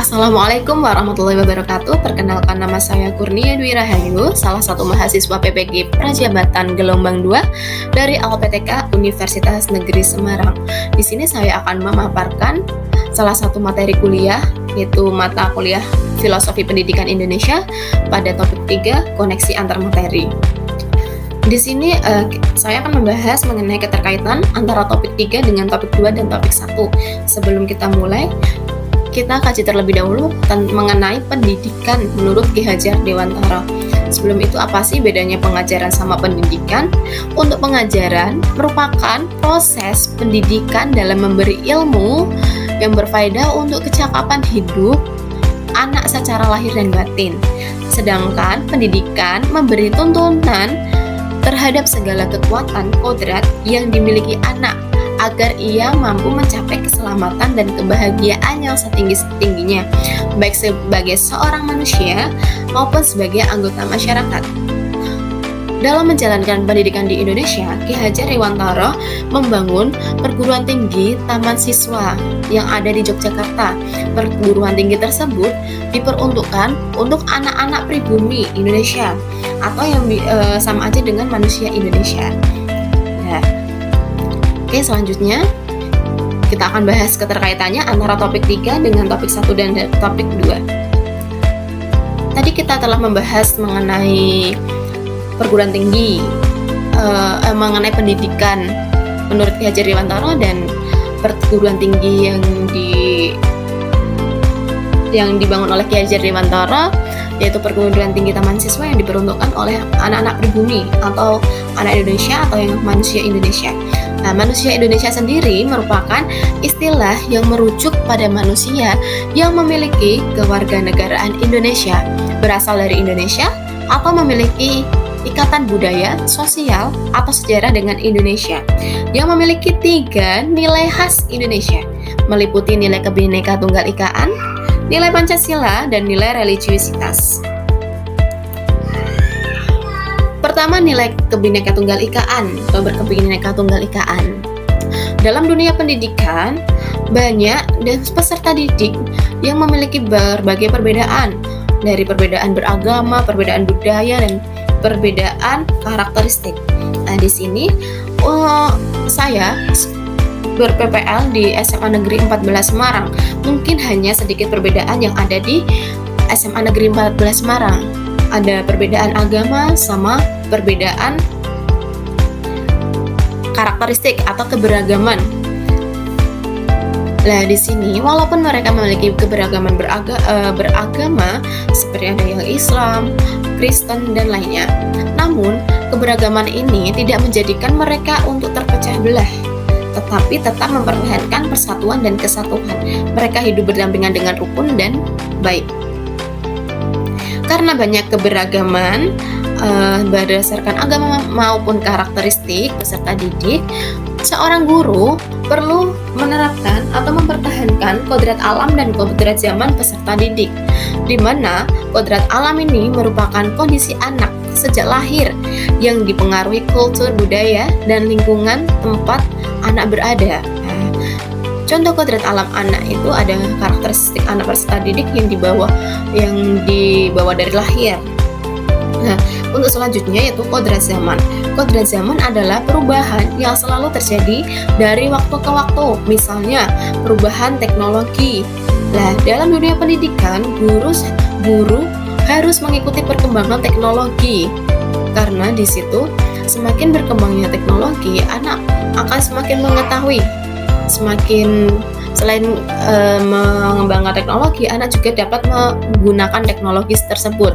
Assalamualaikum warahmatullahi wabarakatuh. Perkenalkan, nama saya Kurnia Dwi Rahayu, salah satu mahasiswa PPG Prajabatan Gelombang 2 dari LPTK Universitas Negeri Semarang. Di sini saya akan memaparkan salah satu materi kuliah, yaitu mata kuliah Filosofi Pendidikan Indonesia pada topik 3, koneksi antar materi. Di sini saya akan membahas mengenai keterkaitan antara topik 3 dengan topik 2 dan topik 1. Sebelum kita mulai, kita kaji terlebih dahulu mengenai pendidikan menurut Ki Hajar Dewantara. Sebelum itu, apa sih bedanya pengajaran sama pendidikan? Untuk pengajaran merupakan proses pendidikan dalam memberi ilmu yang berfaedah untuk kecakapan hidup anak secara lahir dan batin. Sedangkan pendidikan memberi tuntunan terhadap segala kekuatan kodrat yang dimiliki anak agar ia mampu mencapai keselamatan dan kebahagiaan yang setinggi-tingginya, baik sebagai seorang manusia maupun sebagai anggota masyarakat. Dalam menjalankan pendidikan di Indonesia, Ki Hajar Dewantara membangun perguruan tinggi taman siswa yang ada di Yogyakarta. Perguruan tinggi tersebut diperuntukkan untuk anak-anak pribumi Indonesia atau yang sama aja dengan manusia Indonesia. Oke, selanjutnya kita akan bahas keterkaitannya antara topik 3 dengan topik 1 dan topik 2. Tadi kita telah membahas mengenai perguruan tinggi, mengenai pendidikan menurut Ki Hajar Dewantara dan perguruan tinggi yang dibangun oleh Ki Hajar Dewantara, yaitu perguruan tinggi taman siswa yang diperuntukkan oleh anak-anak pribumi atau anak Indonesia atau yang manusia Indonesia. Nah, manusia Indonesia sendiri merupakan istilah yang merujuk pada manusia yang memiliki kewarganegaraan Indonesia, berasal dari Indonesia atau memiliki ikatan budaya, sosial, atau sejarah dengan Indonesia, yang memiliki 3 nilai khas Indonesia, meliputi nilai Kebhinneka Tunggal Ikaan, nilai Pancasila, dan nilai religiusitas. Pertama, nilai Kebhinneka Tunggal Ikaan atau berkebhinneka tunggal ikaan. Dalam dunia pendidikan, banyak dan peserta didik yang memiliki berbagai perbedaan, dari perbedaan beragama, perbedaan budaya, dan perbedaan karakteristik. Nah, di sini saya ber-PPL di SMA Negeri 14 Semarang. Mungkin hanya sedikit perbedaan yang ada di SMA Negeri 14 Semarang. Ada perbedaan agama sama perbedaan karakteristik atau keberagaman. Nah, di sini walaupun mereka memiliki keberagaman beragama seperti ada yang Islam, Kristen, dan lainnya, namun keberagaman ini tidak menjadikan mereka untuk terpecah belah, tetapi tetap mempertahankan persatuan dan kesatuan. Mereka hidup berdampingan dengan rukun dan baik. Karena banyak keberagaman berdasarkan agama maupun karakteristik peserta didik, seorang guru perlu menerapkan atau mempertahankan kodrat alam dan kodrat zaman peserta didik, di mana kodrat alam ini merupakan kondisi anak sejak lahir yang dipengaruhi kultur, budaya, dan lingkungan tempat anak berada. Contoh kodrat alam anak itu ada karakteristik anak peserta didik yang dibawa dari lahir. Nah, untuk selanjutnya yaitu kodrat zaman. Kodrat zaman adalah perubahan yang selalu terjadi dari waktu ke waktu. Misalnya perubahan teknologi. Nah, dalam dunia pendidikan, guru harus mengikuti perkembangan teknologi. Karena di situ semakin berkembangnya teknologi, anak akan semakin mengetahui. Selain mengembangkan teknologi, anak juga dapat menggunakan teknologi tersebut.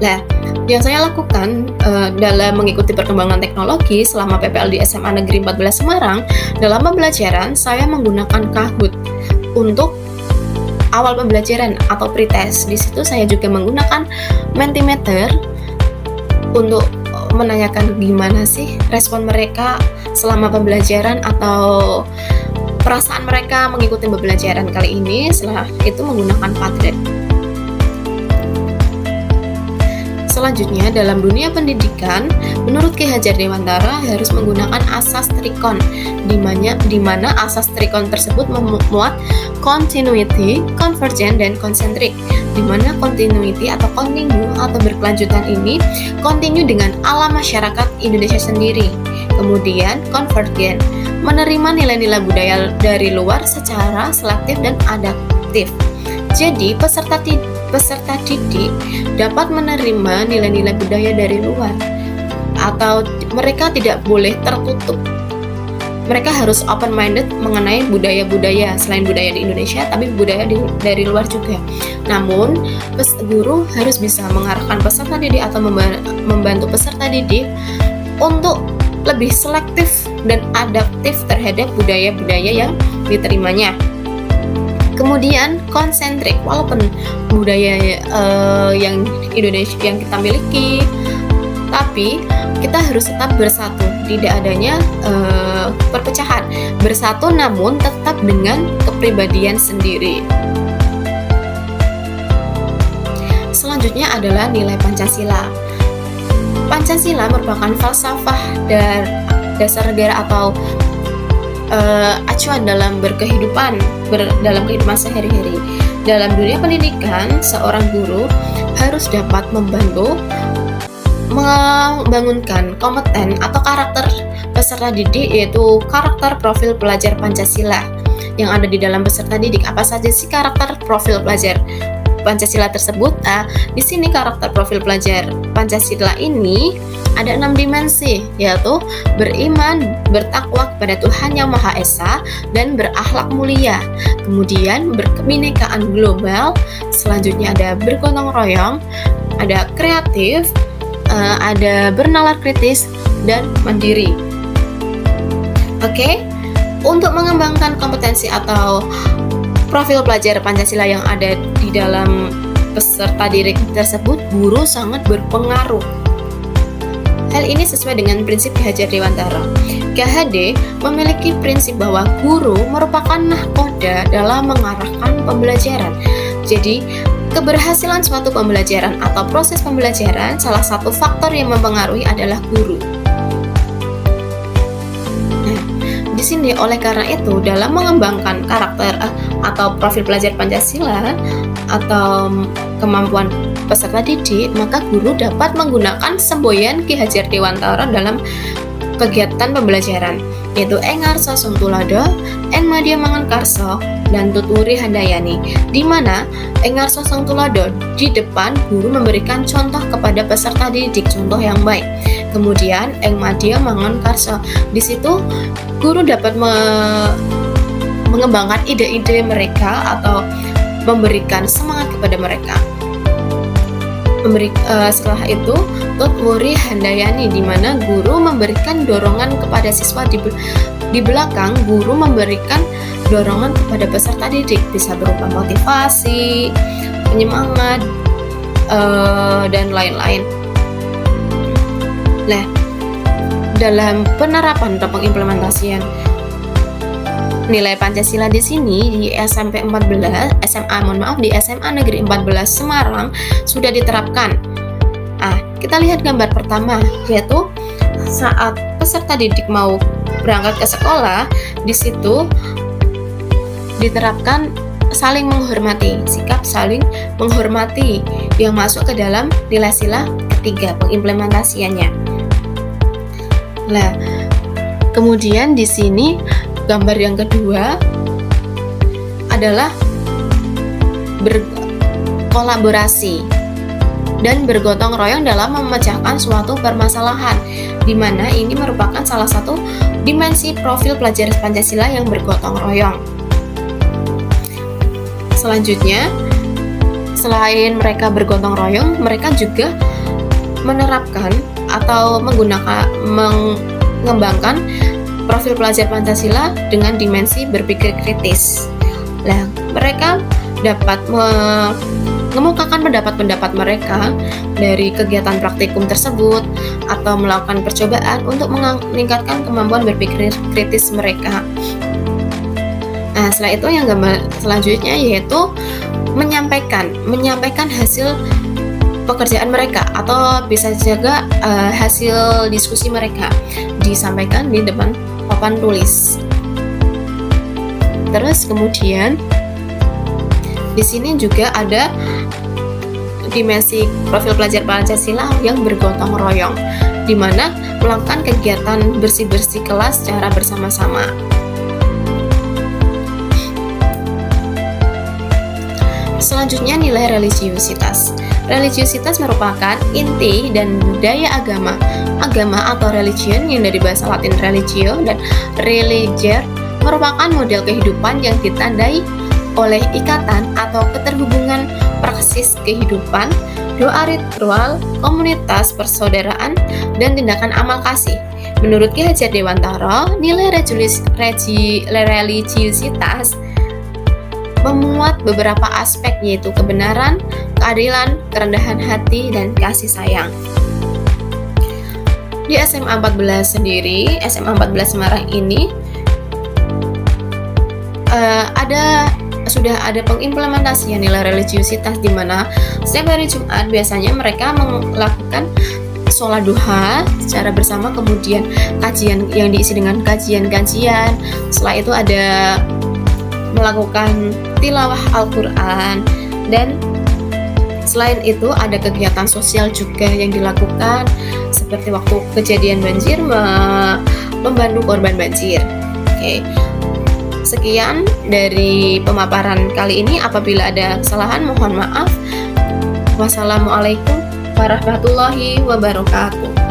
Nah, yang saya lakukan dalam mengikuti perkembangan teknologi selama PPL di SMA Negeri 14 Semarang, dalam pembelajaran saya menggunakan Kahoot untuk awal pembelajaran atau pretest. Di situ saya juga menggunakan Mentimeter untuk menanyakan gimana sih respon mereka selama pembelajaran atau perasaan mereka mengikuti pembelajaran kali ini. Setelah itu menggunakan Padlet. Selanjutnya, dalam dunia pendidikan, menurut Ki Hajar Dewantara harus menggunakan asas trikon, di mana asas trikon tersebut memuat continuity, convergent, dan concentric, di mana continuity atau kontinu atau berkelanjutan ini kontinu dengan alam masyarakat Indonesia sendiri. Kemudian convergent, menerima nilai-nilai budaya dari luar secara selektif dan adaptif. Jadi, peserta didik dapat menerima nilai-nilai budaya dari luar, atau mereka tidak boleh tertutup. Mereka harus open-minded mengenai budaya-budaya selain budaya di Indonesia, tapi budaya dari luar juga. Namun, guru harus bisa mengarahkan peserta didik atau membantu peserta didik untuk lebih selektif dan adaptif terhadap budaya-budaya yang diterimanya. Kemudian konsentrik, walaupun budaya yang Indonesia yang kita miliki, tapi kita harus tetap bersatu, tidak adanya perpecahan. Bersatu namun tetap dengan kepribadian sendiri. Selanjutnya adalah nilai Pancasila. Pancasila merupakan falsafah dan dasar negara atau acuan dalam dalam kehidupan sehari-hari. Dalam dunia pendidikan, seorang guru harus dapat membantu membangunkan kompeten atau karakter peserta didik, yaitu karakter profil pelajar Pancasila yang ada di dalam peserta didik. Apa saja sih karakter profil pelajar Pancasila tersebut? Di sini karakter profil pelajar Pancasila ini ada 6 dimensi, yaitu beriman, bertakwa kepada Tuhan Yang Maha Esa, dan berakhlak mulia. Kemudian berkebinekaan global. Selanjutnya ada bergotong royong, ada kreatif, ada bernalar kritis, dan mandiri. Oke, untuk mengembangkan kompetensi atau profil pelajar Pancasila yang ada di dalam peserta didik tersebut, guru sangat berpengaruh. Hal ini sesuai dengan prinsip Ki Hajar Dewantara. KHD memiliki prinsip bahwa guru merupakan nahkoda dalam mengarahkan pembelajaran. Jadi, keberhasilan suatu pembelajaran atau proses pembelajaran, salah satu faktor yang mempengaruhi adalah guru. Nah, di sini oleh karena itu, dalam mengembangkan karakter atau profil pelajar Pancasila atau kemampuan peserta didik, maka guru dapat menggunakan semboyan Ki Hajar Dewantara dalam kegiatan pembelajaran, yaitu Engarso Sungtulodo, Enmadya Mangunkarso, dan Tutwuri Handayani, di mana Engarso Sungtulodo di depan guru memberikan contoh kepada peserta didik, contoh yang baik. Kemudian Enmadya Mangunkarso, di situ guru dapat mengembangkan ide-ide mereka atau memberikan semangat kepada mereka. Setelah itu Tutwuri Handayani, di mana guru memberikan dorongan kepada siswa di belakang, guru memberikan dorongan kepada peserta didik, bisa berupa motivasi, penyemangat, dan lain-lain. Nah, dalam penerapan atau pengimplementasian nilai Pancasila di sini di SMA Negeri 14 Semarang sudah diterapkan. Kita lihat gambar pertama, yaitu saat peserta didik mau berangkat ke sekolah, di situ diterapkan saling menghormati, sikap saling menghormati yang masuk ke dalam nilai sila ketiga pengimplementasiannya. Nah, kemudian di sini gambar yang kedua adalah berkolaborasi dan bergotong royong dalam memecahkan suatu permasalahan, di mana ini merupakan salah satu dimensi profil pelajar Pancasila yang bergotong royong. Selanjutnya, selain mereka bergotong royong, mereka juga menerapkan atau mengembangkan profil pelajar Pancasila dengan dimensi berpikir kritis. Nah, mereka dapat mengemukakan pendapat-pendapat mereka dari kegiatan praktikum tersebut atau melakukan percobaan untuk meningkatkan kemampuan berpikir kritis mereka. Nah, setelah itu yang gambar selanjutnya yaitu menyampaikan hasil pekerjaan mereka atau bisa juga hasil diskusi mereka disampaikan di depan papan tulis. Terus kemudian di sini juga ada dimensi profil pelajar Pancasila yang bergotong royong, di mana melakukan kegiatan bersih-bersih kelas secara bersama-sama. Selanjutnya, nilai religiusitas. Religiusitas merupakan inti dan budaya agama. Agama atau religion yang dari bahasa Latin religio dan religer merupakan model kehidupan yang ditandai oleh ikatan atau keterhubungan praksis kehidupan, doa ritual, komunitas persaudaraan, dan tindakan amal kasih. Menurut Ki Hajar Dewantara, nilai religiusitas memuat beberapa aspek, yaitu kebenaran, keadilan, kerendahan hati, dan kasih sayang. Di SMA 14 sendiri, SMA 14 Semarang ini sudah ada pengimplementasian nilai religiusitas, di mana setiap hari Jumat biasanya mereka melakukan sholat duha secara bersama, kemudian kajian yang diisi dengan kajian-kajian. Setelah itu ada melakukan tilawah Al-Quran, dan selain itu ada kegiatan sosial juga yang dilakukan, seperti waktu kejadian banjir membantu korban banjir. Oke. Sekian dari pemaparan kali ini. Apabila ada kesalahan mohon maaf. Wassalamualaikum warahmatullahi wabarakatuh.